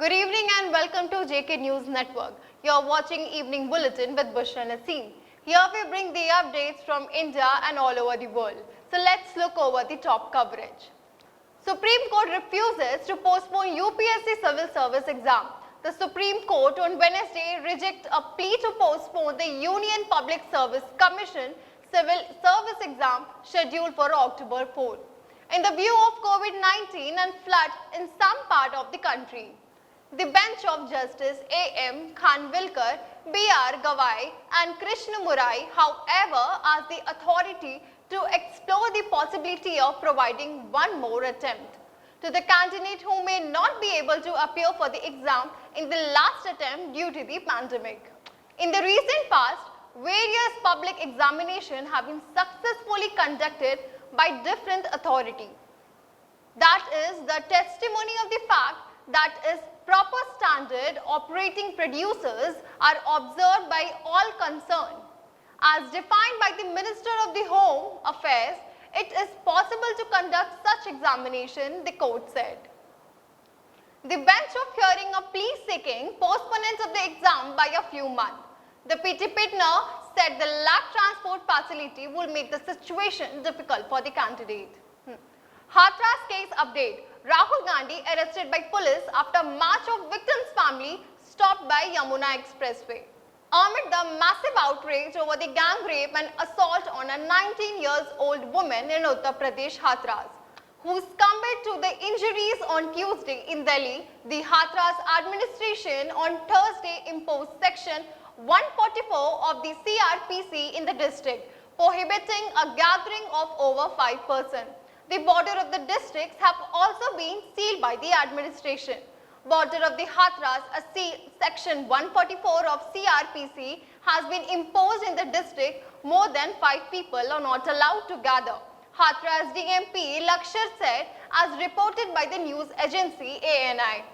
Good evening and welcome to JK News Network. You're watching Evening Bulletin with Bushra Naseem. Here we bring the updates from India and all over the world. So let's look over the top coverage. Supreme Court refuses to postpone UPSC Civil Service exam. The Supreme Court on Wednesday rejected a plea to postpone the Union Public Service Commission Civil Service exam scheduled for October 4. In the view of COVID-19 and flood in some part of the country. The bench of Justice A.M. Khanwilkar, B.R. Gawai and Krishna Murai, however, asked the authority to explore the possibility of providing one more attempt to the candidate who may not be able to appear for the exam in the last attempt due to the pandemic. In the recent past, various public examinations have been successfully conducted by different authorities. That is the testimony of the fact that is proper standard operating procedures are observed by all concerned. As defined by the Minister of the Home Affairs, it is possible to conduct such examination, the court said. The bench of hearing a plea seeking postponement of the exam by a few months. The PT Pitner said the lab transport facility would make the situation difficult for the candidate. Hathras case update. Rahul Gandhi arrested by police after march of victim's family stopped by Yamuna Expressway. Amid the massive outrage over the gang rape and assault on a 19-year-old woman in Uttar Pradesh, Hathras, who succumbed to the injuries on Tuesday in Delhi, the Hathras administration on Thursday imposed Section 144 of the CRPC in the district, prohibiting a gathering of over 5 persons. The border of the districts have also been sealed by the administration. Border of the Hathras, Section 144 of CRPC has been imposed in the district. More than 5 people are not allowed to gather. Hathras DMP Lakshar said, as reported by the news agency ANI.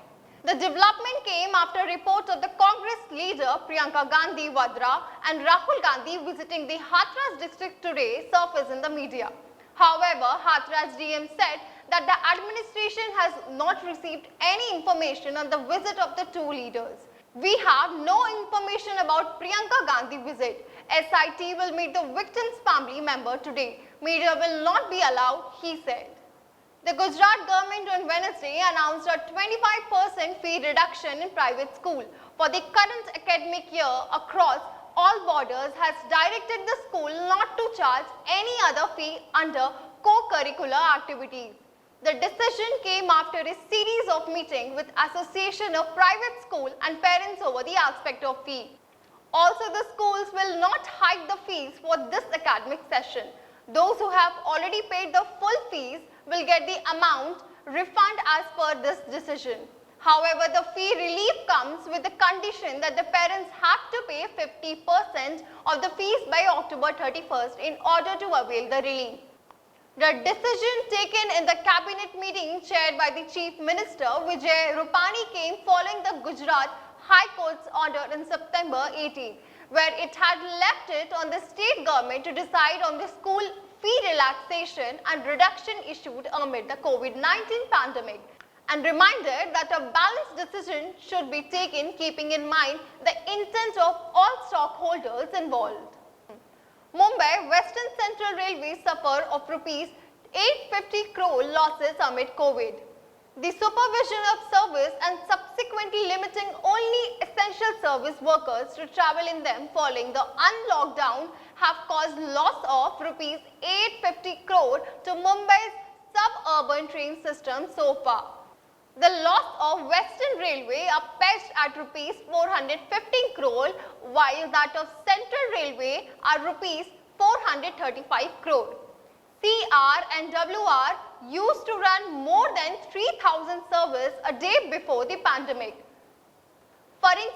The development came after reports of the Congress leader Priyanka Gandhi Vadra and Rahul Gandhi visiting the Hathras district today surfaced in the media. However, Hathras DM said that the administration has not received any information on the visit of the two leaders. We have no information about Priyanka Gandhi visit. SIT will meet the victim's family member today. Media will not be allowed, he said. The Gujarat government on Wednesday announced a 25% fee reduction in private school for the current academic year across all borders, has directed the school not to charge any other fee under co-curricular activities. The decision came after a series of meetings with Association of Private School and parents over the aspect of fee. Also, the schools will not hike the fees for this academic session. Those who have already paid the full fees will get the amount refund as per this decision. However, the fee relief comes with the condition that the parents have to pay 50% of the fees by October 31st in order to avail the relief. The decision taken in the cabinet meeting chaired by the Chief Minister Vijay Rupani came following the Gujarat High Court's order in September 18, where it had left it on the state government to decide on the school fee relaxation and reduction issued amid the COVID-19 pandemic, and reminded that a balanced decision should be taken keeping in mind the intent of all stockholders involved. Mumbai Western Central Railway suffer of rupees 850 crore losses amid COVID. The supervision of service and subsequently limiting only essential service workers to travel in them following the unlockdown have caused loss of rupees 850 crore to Mumbai's suburban train system so far. The loss of Western Railway are pitched at rupees 415 crore, while that of Central Railway are rupees 435 crore. CR and WR used to run more than 3,000 services a day before the pandemic, ferrying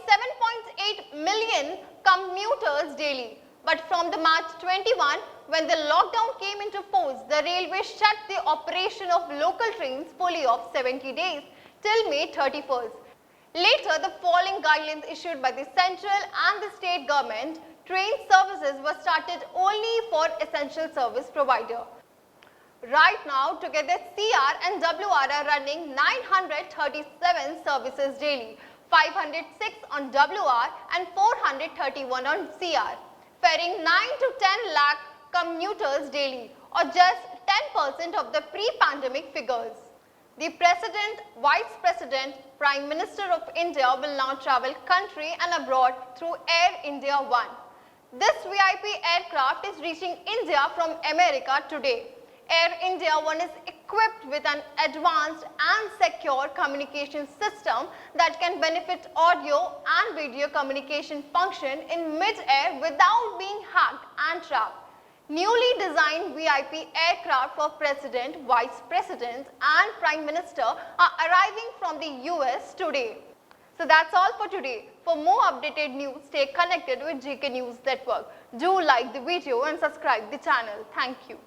7.8 million commuters daily. But from the March 21, when the lockdown came into force, the railway shut the operation of local trains fully of 70 days till May 31st. Later, the following guidelines issued by the central and the state government, train services were started only for essential service provider. Right now, together CR and WR are running 937 services daily, 506 on WR and 431 on CR, ferrying 9 to 10 lakh commuters daily, or just 10% of the pre-pandemic figures. The President, Vice President, Prime Minister of India will now travel country and abroad through Air India One. This VIP aircraft is reaching India from America today. Air India One is equipped with an advanced and secure communication system that can benefit audio and video communication function in mid-air without being hacked and trapped. Newly designed VIP aircraft for President, Vice President and Prime Minister are arriving from the US today. So that's all for today. For more updated news, stay connected with GK News Network. Do like the video and subscribe the channel. Thank you.